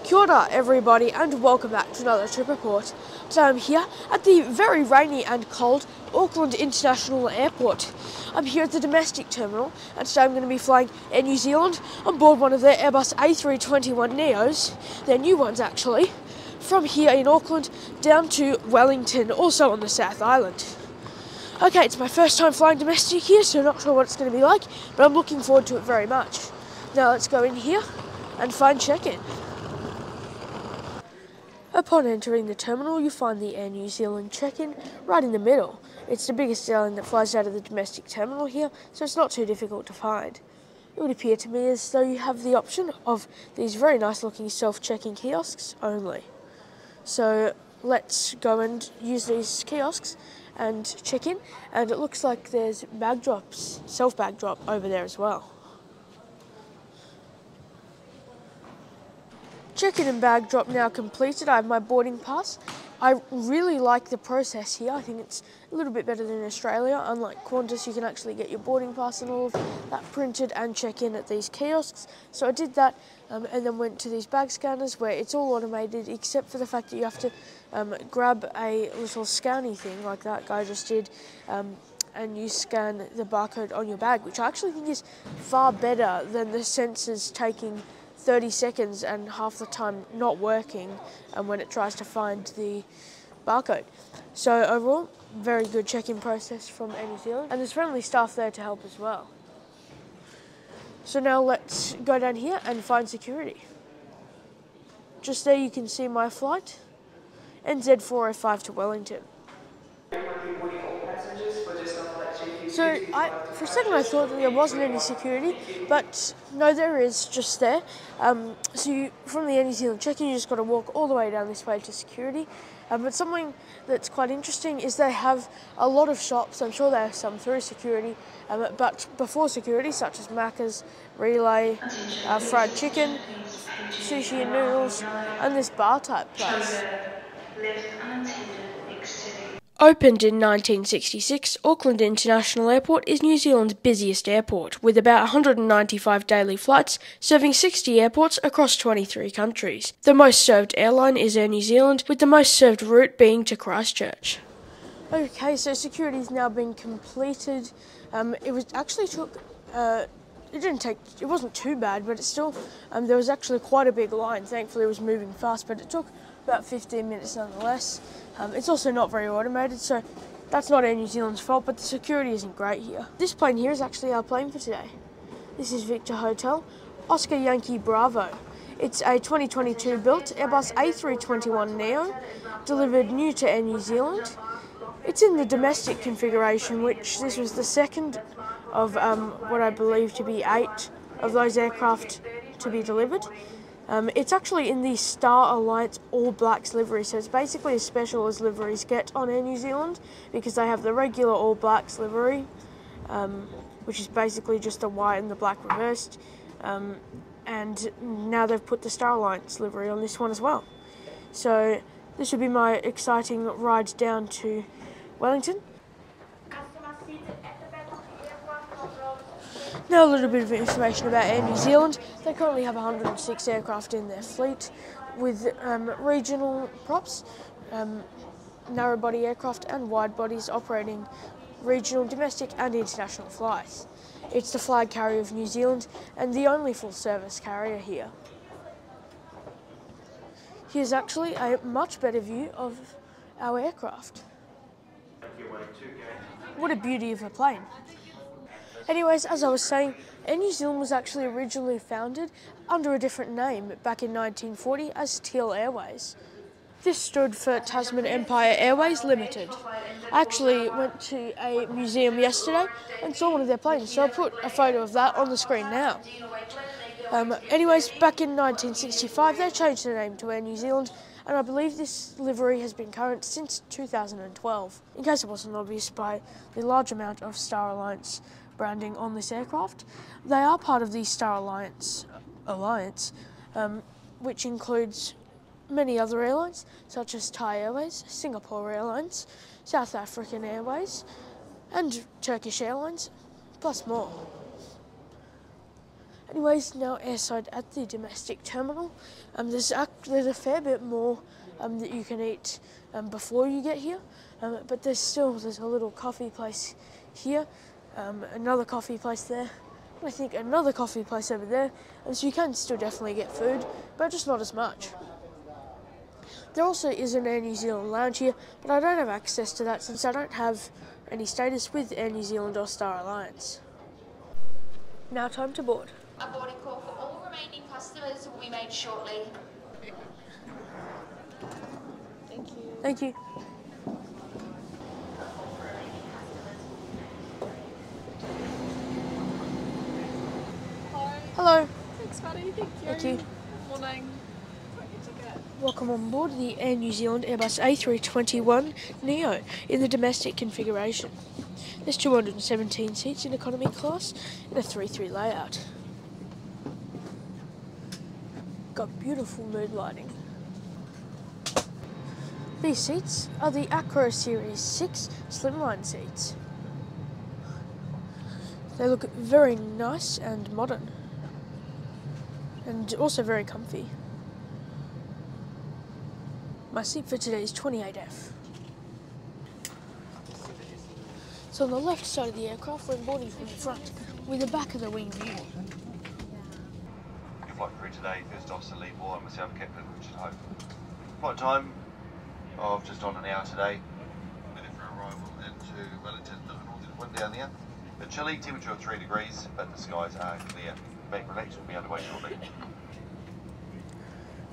Kia ora everybody and welcome back to another trip report. Today I'm here at the very rainy and cold Auckland International Airport. I'm here at the domestic terminal and today I'm going to be flying Air New Zealand on board one of their Airbus A321neos, their new ones actually, from here in Auckland down to Wellington, also on the South Island. Okay, it's my first time flying domestic here, so not sure what it's going to be like, but I'm looking forward to it very much. Now let's go in here and find check-in. Upon entering the terminal, you find the Air New Zealand check-in right in the middle. It's the biggest airline that flies out of the domestic terminal here, so it's not too difficult to find. It would appear to me as though you have the option of these very nice looking self-checking kiosks only. So let's go and use these kiosks and check in, and it looks like there's bag drops, self-bag drop over there as well. Check-in and bag drop now completed. I have my boarding pass. I really like the process here. I think it's a little bit better than Australia. Unlike Qantas, you can actually get your boarding pass and all of that printed and check in at these kiosks. So I did that and then went to these bag scanners where it's all automated except for the fact that you have to grab a little scanny thing like that guy just did and you scan the barcode on your bag, which I actually think is far better than the sensors taking 30 seconds and half the time not working when it tries to find the barcode. So overall, very good check-in process from Air New Zealand, and there's friendly staff there to help as well. So now let's go down here and find security. Just there you can see my flight, NZ405 to Wellington. So for a second I thought that there wasn't any security, but no, there is just there. So from the Air New Zealand check-in, you just got to walk all the way down this way to security. But something that's quite interesting is they have a lot of shops. I'm sure they have some through security, but before security, such as Macca's, Relay, fried chicken, sushi and noodles, and this bar type place. Opened in 1966, Auckland International Airport is New Zealand's busiest airport, with about 195 daily flights serving 60 airports across 23 countries. The most served airline is Air New Zealand, with the most served route being to Christchurch. Okay, so security has now been completed. It wasn't too bad, but it's still, there was actually quite a big line. Thankfully it was moving fast, but it took about 15 minutes nonetheless. It's also not very automated, so that's not Air New Zealand's fault, but the security isn't great here. This plane here is actually our plane for today. This is Victor Hotel, Oscar Yankee Bravo. It's a 2022 built Airbus A321neo, delivered new to Air New Zealand. It's in the domestic configuration, which this was the second of what I believe to be 8 of those aircraft to be delivered. It's actually in the Star Alliance All Blacks livery, so it's basically as special as liveries get on Air New Zealand because they have the regular All Blacks livery, which is basically just the white and the black reversed, and now they've put the Star Alliance livery on this one as well. So this would be my exciting ride down to Wellington. Now a little bit of information about Air New Zealand. They currently have 106 aircraft in their fleet with regional props, narrow body aircraft and wide bodies operating regional, domestic and international flights. It's the flag carrier of New Zealand and the only full service carrier here. Here's actually a much better view of our aircraft. What a beauty of a plane. Anyways, as I was saying, Air New Zealand was actually originally founded under a different name back in 1940 as Teal Airways. This stood for Tasman Empire Airways Limited. I actually went to a museum yesterday and saw one of their planes, so I'll put a photo of that on the screen now. Anyways, back in 1965 they changed the name to Air New Zealand, and I believe this livery has been current since 2012. In case it wasn't obvious by the large amount of Star Alliance branding on this aircraft, they are part of the Star Alliance, which includes many other airlines such as Thai Airways, Singapore Airlines, South African Airways and Turkish Airlines, plus more. Anyways, now airside at the domestic terminal. There's a fair bit more that you can eat before you get here, but there's a little coffee place here, another coffee place there, and I think another coffee place over there, and so you can still definitely get food, but just not as much. There also is an Air New Zealand lounge here, but I don't have access to that since I don't have any status with Air New Zealand or Star Alliance. Now time to board. A boarding call for all remaining customers will be made shortly. Thank you. Thank you. Hello. Thanks, buddy. Thank you. Thank you. Morning. Welcome on board the Air New Zealand Airbus A321neo in the domestic configuration. There's 217 seats in economy class in a 3-3 layout. Got beautiful mood lighting. These seats are the Acro Series 6 slimline seats. They look very nice and modern, and also very comfy. My seat for today is 28F. So on the left side of the aircraft, we're boarding from the front with the back of the wing view. Flight crew today, First Officer Lee Moore and myself, Captain Richard Hope. Flight time of just on an hour today. Ready for arrival into Wellington, northern wind down there. A bit chilly, temperature of 3 degrees, but the skies are clear. Back relaxed, will be underway shortly.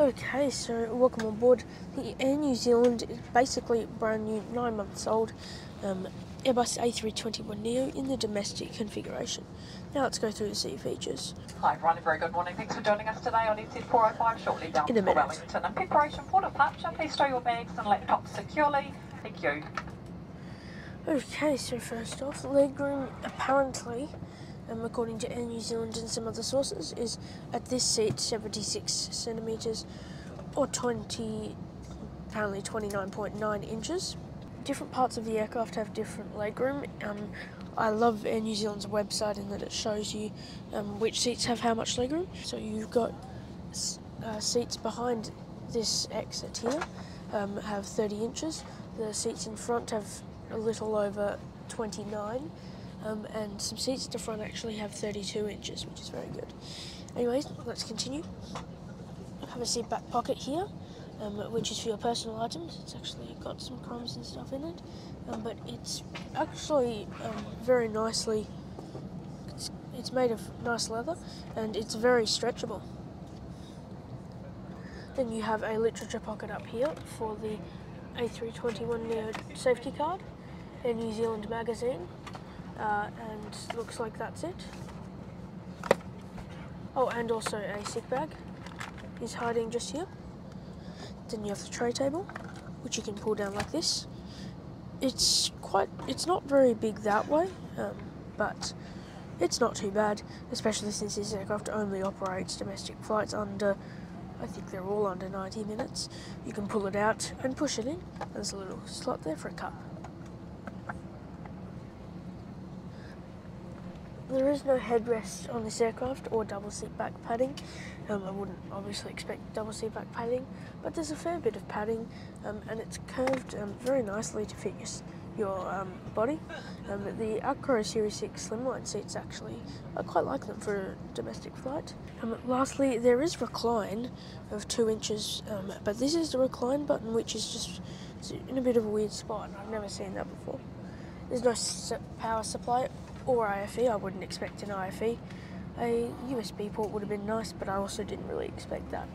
Okay, so welcome on board the Air New Zealand, is basically brand new, 9 months old, Airbus A321neo in the domestic configuration. Now let's go through the seat features. Hi everyone, a very good morning. Thanks for joining us today on EZ 405, shortly bound In a for minute. Wellington. In preparation for departure, please stow your bags and laptops securely. Thank you. Okay, so first off, legroom apparently, according to Air New Zealand and some other sources, is at this seat 76 centimetres or apparently 29.9 inches. Different parts of the aircraft have different legroom. I love Air New Zealand's website in that it shows you which seats have how much legroom. So you've got seats behind this exit here have 30 inches. The seats in front have a little over 29. And some seats at the front actually have 32 inches, which is very good. Anyways, let's continue. I have a seat back pocket here, which is for your personal items. It's actually got some crumbs and stuff in it, but it's actually very nicely, it's made of nice leather, and it's very stretchable. Then you have a literature pocket up here for the A321neo safety card, a New Zealand magazine, and looks like that's it. Oh, and also a sick bag is hiding just here. Then you have the tray table, which you can pull down like this. It's not very big that way, but it's not too bad, especially since this aircraft only operates domestic flights under, I think they're all under 90 minutes. You can pull it out and push it in. There's a little slot there for a cup. There is no headrest on this aircraft or double seat back padding. I wouldn't obviously expect double seat back padding, but there's a fair bit of padding, and it's curved very nicely to fit your body. The Acro Series 6 slimline seats actually, I quite like them for a domestic flight. Lastly, there is recline of 2 inches, but this is the recline button, which is just in a bit of a weird spot. I've never seen that before. There's no power supply or IFE. I wouldn't expect an IFE. A USB port would have been nice, but I also didn't really expect that.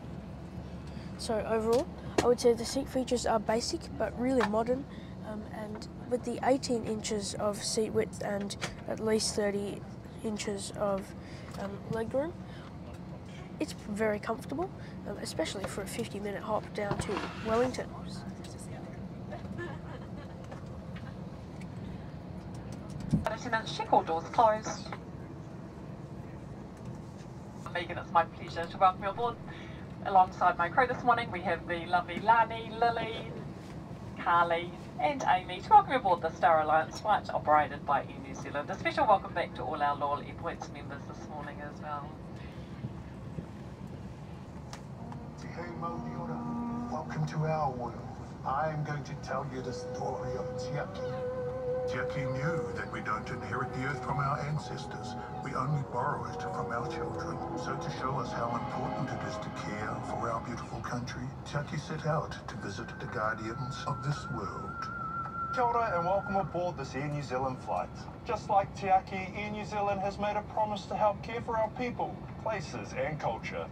So overall, I would say the seat features are basic but really modern, and with the 18 inches of seat width and at least 30 inches of legroom, it's very comfortable, especially for a 50-minute hop down to Wellington. Check, all doors closed. Megan, it's my pleasure to welcome you aboard. Alongside my crew this morning, we have the lovely Lani, Lily, Carly and Amy to welcome you aboard the Star Alliance flight operated by Air New New Zealand. A special welcome back to all our Loyal Airpoints members this morning as well. Welcome to our world. I'm going to tell you the story of Tiaki. Tiaki knew that we don't inherit the earth from our ancestors. We only borrow it from our children. So to show us how important it is to care for our beautiful country, Tiaki set out to visit the guardians of this world. Kia ora and welcome aboard this Air New Zealand flight. Just like Tiaki, Air New Zealand has made a promise to help care for our people, places and culture.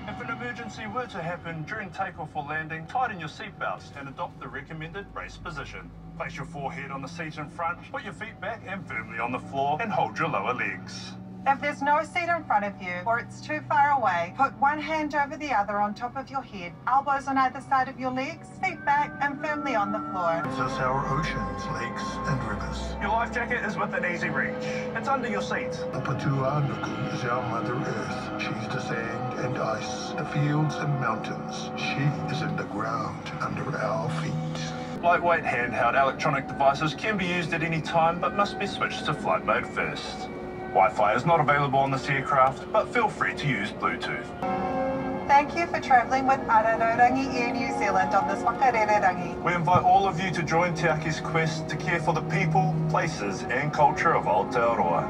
If an emergency were to happen during takeoff or landing, tighten your seatbelts and adopt the recommended brace position. Place your forehead on the seat in front, put your feet back and firmly on the floor, and hold your lower legs. If there's no seat in front of you or it's too far away, put one hand over the other on top of your head, elbows on either side of your legs, feet back and firmly on the floor. Thus our oceans, lakes and rivers. Your life jacket is within easy reach. It's under your seat. Upatuanuku is our Mother Earth. She's the sand and ice, the fields and mountains. She is in the ground under our feet. Lightweight handheld electronic devices can be used at any time but must be switched to flight mode first. Wi-Fi is not available on this aircraft, but feel free to use Bluetooth. Thank you for travelling with Ararangi Air New Zealand on this whakarererangi. We invite all of you to join Te Aki's quest to care for the people, places and culture of Aotearoa.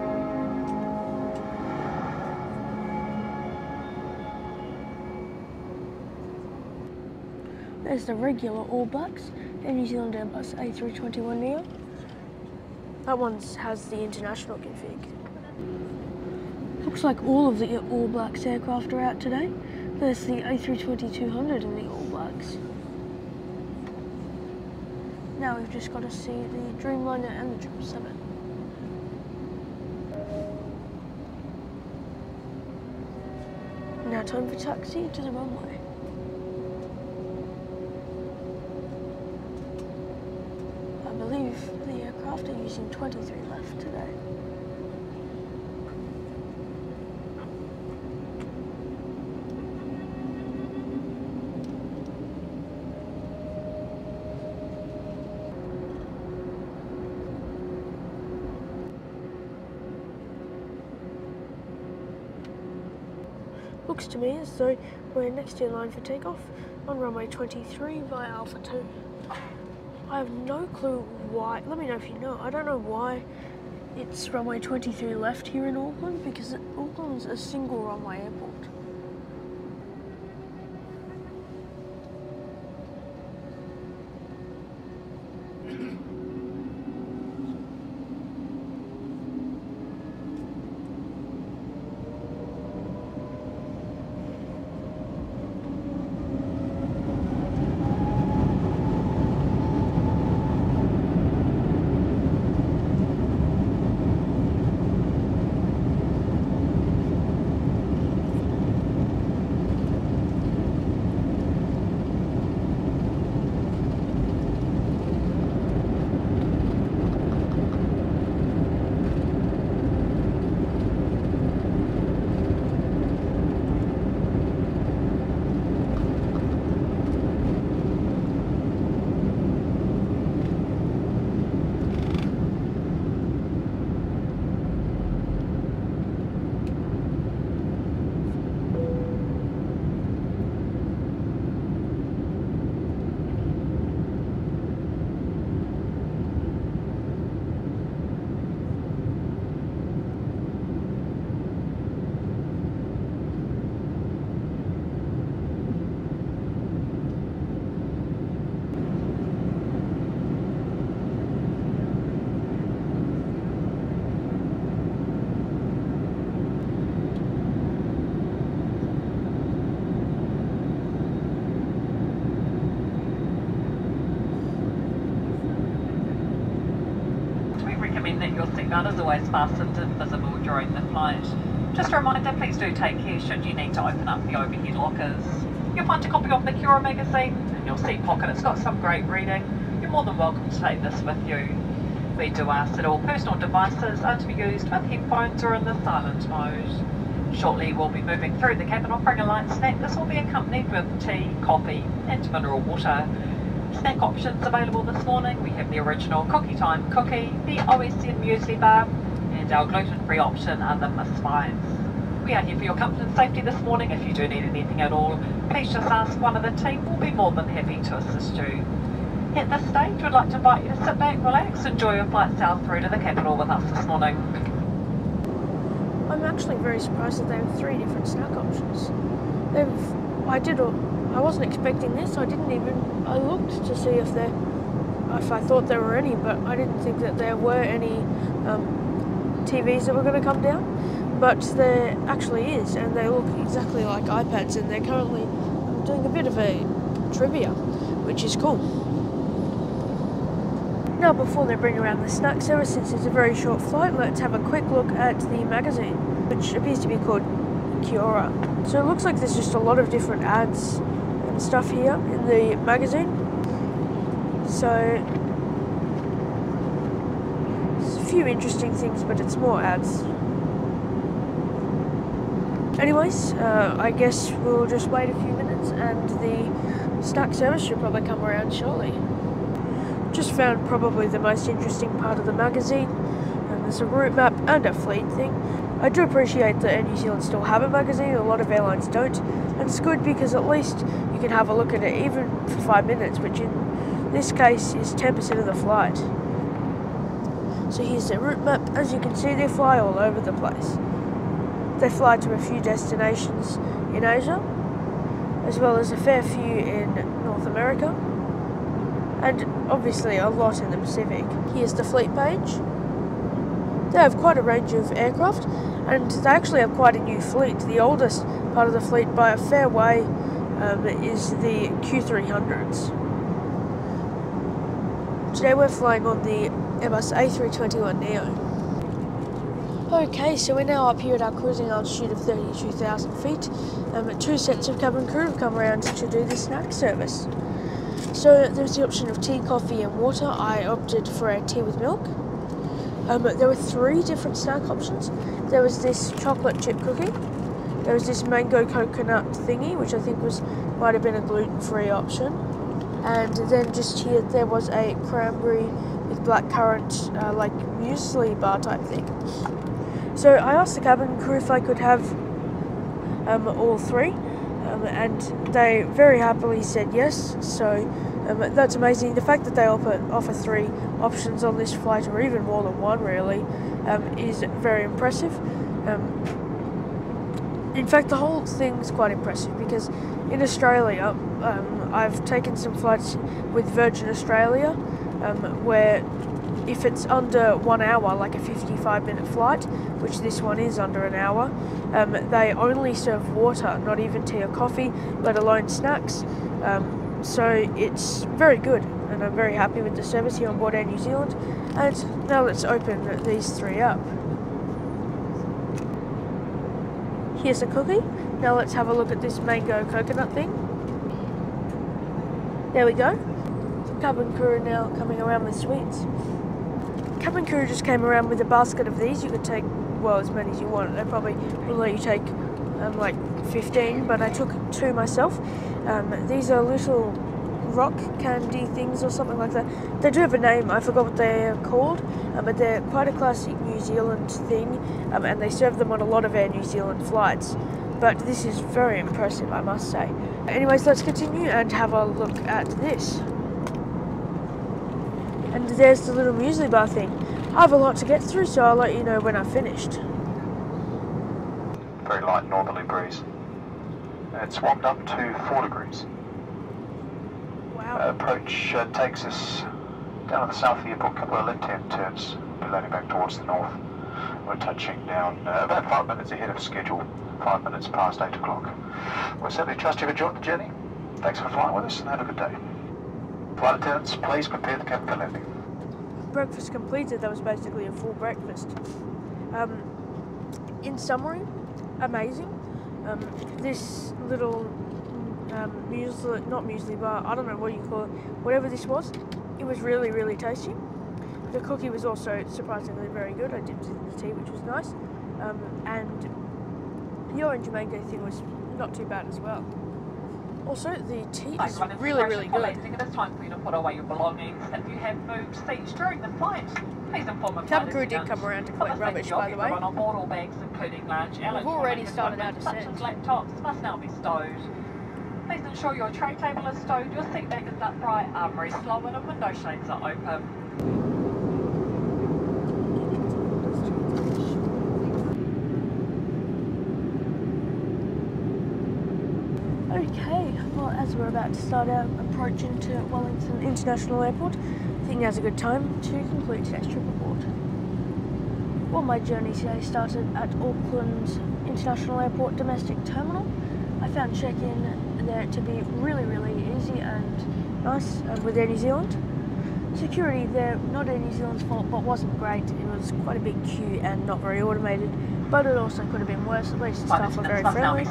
There's the regular All Blacks, Air New Zealand Airbus A321neo. That one has the international config. Looks like all of the All Blacks aircraft are out today. There's the A320-200 in the All Blacks. Now we've just got to see the Dreamliner and the 777. Now time for taxi to the runway. I believe the aircraft are using 23 left today. Looks to me as though we're next in line for takeoff on runway 23 via Alpha 2. I have no clue why, let me know if you know, I don't know why it's runway 23 left here in Auckland, because Auckland's a single runway airport. Your seatbelt is always fastened and visible during the flight. Just a reminder, please do take care should you need to open up the overhead lockers. You'll find a copy of the Cura magazine in your seat pocket. It's got some great reading. You're more than welcome to take this with you. We do ask that all personal devices are to be used with headphones or in the silent mode. Shortly we'll be moving through the cabin offering a light snack. This will be accompanied with tea, coffee and mineral water. Snack options available this morning. We have the original Cookie Time cookie, the OSN muesli bar, and our gluten-free option are the misfires. We are here for your comfort and safety this morning. If you do need anything at all, please just ask one of the team. We'll be more than happy to assist you. At this stage, we'd like to invite you to sit back, relax, enjoy your flight south through to the capital with us this morning. I'm actually very surprised that they have 3 different snack options. I wasn't expecting this. I looked to see if I thought there were any, but I didn't think that there were any TVs that were going to come down. But there actually is, and they look exactly like iPads, and they're currently doing a bit of a trivia, which is cool. Now, before they bring around the snack service, since it's a very short flight, let's have a quick look at the magazine, which appears to be called Kiora. So it looks like there's just a lot of different ads and stuff here in the magazine. So there's a few interesting things, but it's more ads. Anyways, I guess we'll just wait a few minutes and the snack service should probably come around shortly. Just found probably the most interesting part of the magazine, and there's a route map and a fleet thing. I do appreciate that Air New Zealand still have a magazine, a lot of airlines don't, and it's good because at least you can have a look at it even for 5 minutes, which in this case is 10% of the flight. So here's the route map. As you can see, they fly all over the place. They fly to a few destinations in Asia, as well as a fair few in North America, and obviously a lot in the Pacific. Here's the fleet page. They have quite a range of aircraft, and they actually have quite a new fleet. The oldest part of the fleet by a fair way is the Q300s. Today we're flying on the Airbus A321neo. Okay, so we're now up here at our cruising altitude of 32,000 feet. 2 sets of cabin crew have come around to do the snack service. So there's the option of tea, coffee and water. I opted for a tea with milk. There were 3 different snack options. There was this chocolate chip cookie. There was this mango coconut thingy, which I think might have been a gluten-free option. And then just here there was a cranberry with blackcurrant, like muesli bar type thing. So I asked the cabin crew if I could have all 3, and they very happily said yes. So that's amazing. The fact that they offer 3 options on this flight, or even more than 1 really, is very impressive. In fact, the whole thing's quite impressive because in Australia, I've taken some flights with Virgin Australia where if it's under 1 hour, like a 55-minute flight, which this one is under an hour, they only serve water, not even tea or coffee, let alone snacks. So it's very good, and I'm very happy with the service here on board Air New Zealand. And now let's open these 3 up. Here's a cookie. Now let's have a look at this mango coconut thing. There we go. The cabin crew are now coming around with sweets. Cabin crew just came around with a basket of these. You could take, well, as many as you want. They probably will let you take like 15, but I took 2 myself. These are little rock candy things or something like that. They do have a name, I forgot what they're called, but they're quite a classic New Zealand thing, and they serve them on a lot of Air New Zealand flights. But this is very impressive, I must say. Anyways, let's continue and have a look at this. And there's the little muesli bar thing. I have a lot to get through, so I'll let you know when I've finished. Very light northerly breeze. It's warmed up to 4 degrees. Wow. Approach takes us down to the south of the airport, a couple of left-hand turns. We're landing back towards the north. We're touching down about 5 minutes ahead of schedule, 5 minutes past 8 o'clock. We certainly trust you've enjoyed the journey. Thanks for flying with us and have a good day. Flight attendants, please prepare the cabin for landing. Breakfast completed. That was basically a full breakfast. In summary, amazing. This little muesli, not muesli bar, I don't know what you call it, whatever this was, it was really, really tasty. The cookie was also surprisingly very good. I dipped it in the tea, which was nice. And The orange mango thing was not too bad as well. Also, the tea is really good. It's time for you to put away your belongings. If you have moved seats during the flight, please inform a cabin crew did come around to collect rubbish, by the way. On Onboard, all bags, including large We've already started our descent. Such as laptops must now be stowed. Please ensure your tray table is stowed, your seat back is upright, arm rests low, and window shades are open. Okay, well, as we're about to start our approach into Wellington International Airport, I think now's a good time to conclude today's trip aboard. Well, my journey today started at Auckland International Airport Domestic Terminal. I found check-in there to be really easy and nice with Air New Zealand. Security there, not Air New Zealand's fault, but wasn't great. It was quite a big queue and not very automated, but it also could have been worse. At least the staff were very friendly.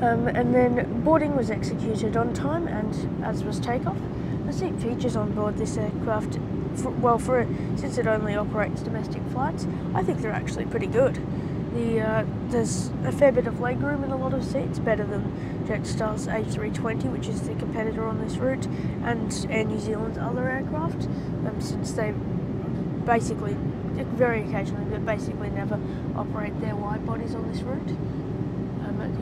And then boarding was executed on time, and as was takeoff. The seat features on board this aircraft, since it only operates domestic flights, I think they're actually pretty good. There's a fair bit of legroom in a lot of seats, better than Jetstar's A320, which is the competitor on this route, and Air New Zealand's other aircraft, since they basically, very occasionally, but basically never operate their wide bodies on this route.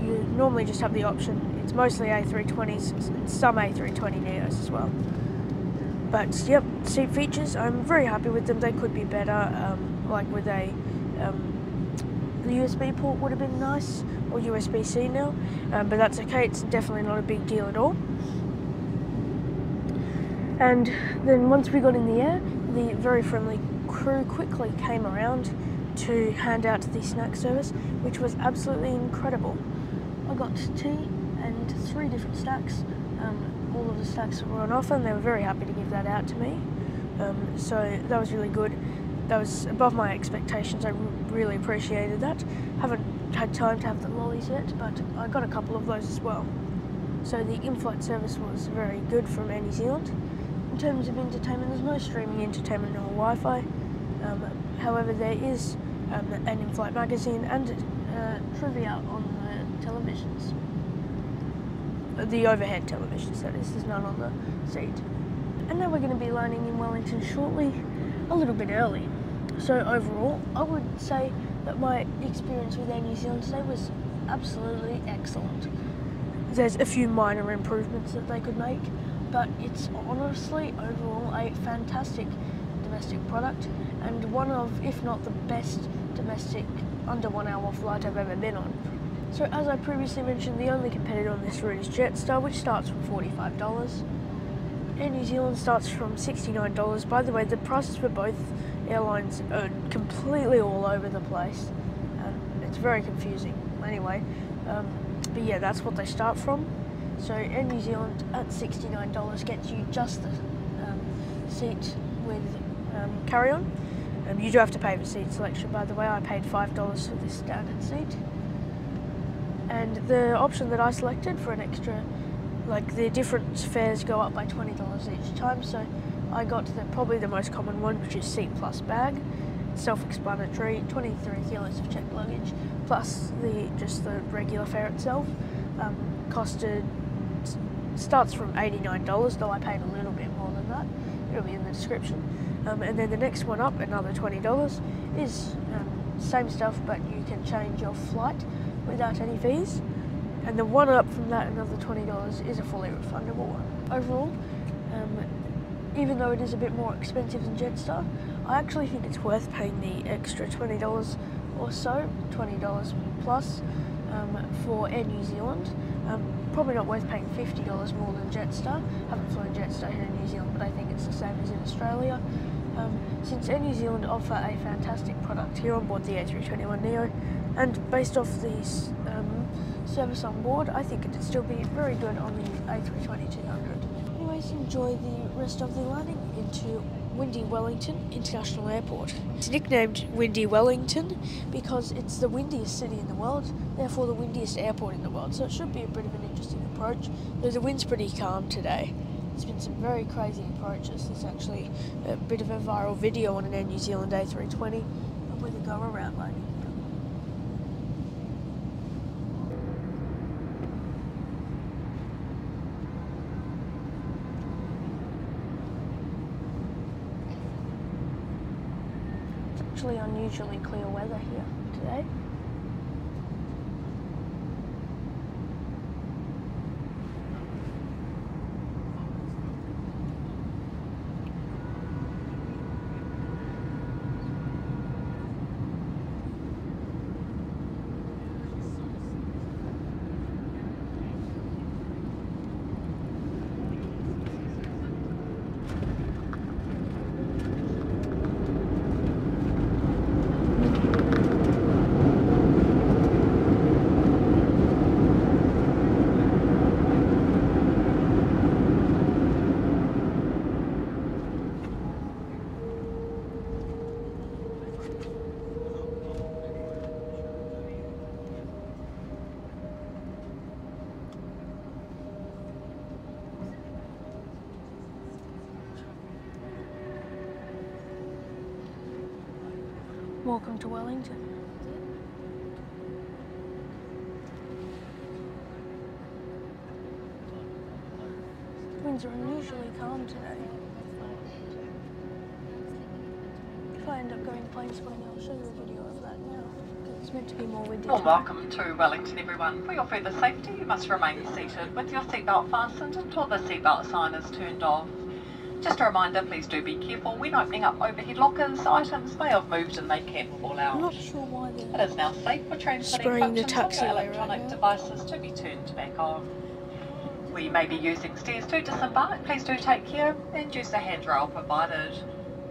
You normally just have the option, it's mostly A320s and some A320neos as well. But yep, seat features, I'm very happy with them. They could be better, like with the USB port would have been nice, or USB-C now, but that's okay, it's definitely not a big deal at all. And then once we got in the air, the very friendly crew quickly came around to hand out the snack service, which was absolutely incredible. I got tea and 3 different snacks. All of the snacks were on offer, and they were very happy to give that out to me. So that was really good. That was above my expectations. I really appreciated that. Haven't had time to have the lollies yet, but I got a couple of those as well. So the Inflight service was very good from Air New Zealand. In terms of entertainment, there's no streaming entertainment or Wi-Fi. However, there is an Inflight magazine and trivia on the televisions. The overhead televisions, that is. There's none on the seat. And now we're going to be landing in Wellington shortly, a little bit early. So overall, I would say that my experience with Air New Zealand today was absolutely excellent. There's a few minor improvements that they could make, but it's honestly overall a fantastic domestic product, and one of, if not the best domestic under 1 hour flight I've ever been on. So as I previously mentioned, the only competitor on this route is Jetstar, which starts from $45. Air New Zealand starts from $69. By the way, the prices for both airlines are completely all over the place. It's very confusing. Anyway, but yeah, that's what they start from. So Air New Zealand at $69 gets you just the seat with carry-on. You do have to pay for seat selection, by the way. I paid $5 for this standard seat. And the option that I selected for an extra, like the different fares go up by $20 each time, so I got probably the most common one, which is seat plus bag. Self-explanatory, 23 kilos of checked luggage, plus just the regular fare itself. Starts from $89, though I paid a little bit more than that. It'll be in the description. And then the next one up, another $20, is same stuff, but you can change your flight without any fees. And the one up from that, another $20, is a fully refundable one. Overall, even though it is a bit more expensive than Jetstar, I actually think it's worth paying the extra $20 or so, $20 plus, for Air New Zealand. Probably not worth paying $50 more than Jetstar. Haven't flown Jetstar here in New Zealand, but I think it's the same as in Australia. Since Air New Zealand offer a fantastic product here on board the A321neo, and based off the service on board, I think it'd still be very good on the A320-200. Anyways, enjoy the rest of the landing into windy Wellington International Airport. It's nicknamed Windy Wellington because it's the windiest city in the world, therefore the windiest airport in the world, so it should be a bit of an interesting approach, though the wind's pretty calm today. There's been some very crazy approaches. There's actually a bit of a viral video on an Air New Zealand A320 with a go-around landing. actually unusually clear weather here today. Welcome to Wellington. Winds are unusually calm today. If I end up going planes by now, I'll show you a video of that now. It's meant to be more windy. Well, welcome to Wellington, everyone. For your further safety, you must remain seated with your seatbelt fastened until the seatbelt sign is turned off. Just a reminder, please do be careful when opening up overhead lockers. Items may have moved and they can fall out. I'm not sure why It is now safe for transmitting spraying the functions on your taxiway electronic right now. devices to be turned back on. We may be using stairs to disembark. Please do take care and use the handrail provided.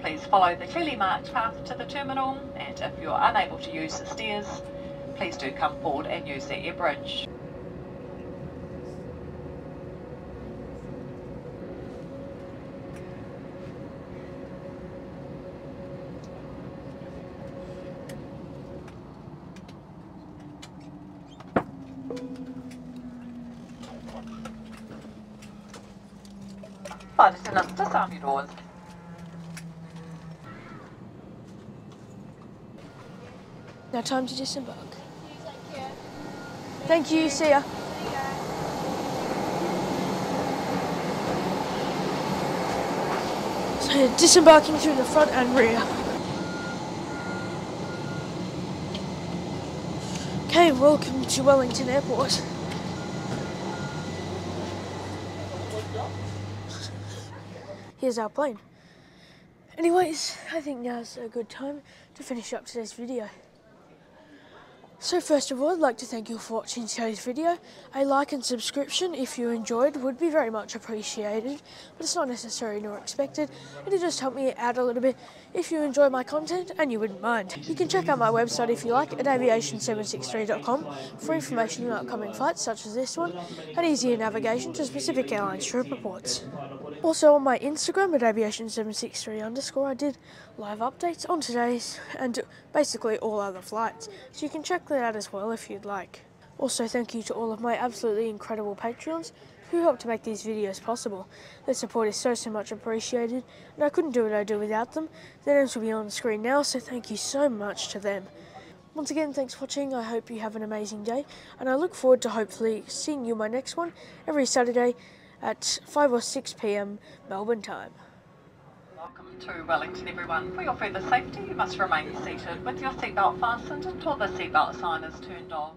Please follow the clearly marked path to the terminal, and if you're unable to use the stairs, please do come forward and use the air bridge. Flight attendants, disarm your doors. Now time to disembark. Thank you, see ya. So disembarking through the front and rear. Okay, welcome to Wellington Airport. Here's our plane. Anyways, I think now's a good time to finish up today's video. So first of all, I'd like to thank you for watching today's video. A like and subscription if you enjoyed would be very much appreciated, but it's not necessary nor expected. It'll just help me out a little bit if you enjoy my content and you wouldn't mind. You can check out my website if you like at aviation763.com for information on upcoming flights such as this one and easier navigation to specific airlines trip reports. Also on my Instagram at aviation763_ I did live updates on today's and basically all other flights, so you can check that out as well if you'd like. Also thank you to all of my absolutely incredible Patreons who helped to make these videos possible. Their support is so much appreciated, and I couldn't do what I do without them. Their names will be on the screen now, so thank you so much to them. Once again, thanks for watching. I hope you have an amazing day, and I look forward to hopefully seeing you in my next one every Saturday at 5 or 6 p.m. Melbourne time. Welcome to Wellington, everyone. For your further safety, you must remain seated with your seatbelt fastened until the seatbelt sign is turned off.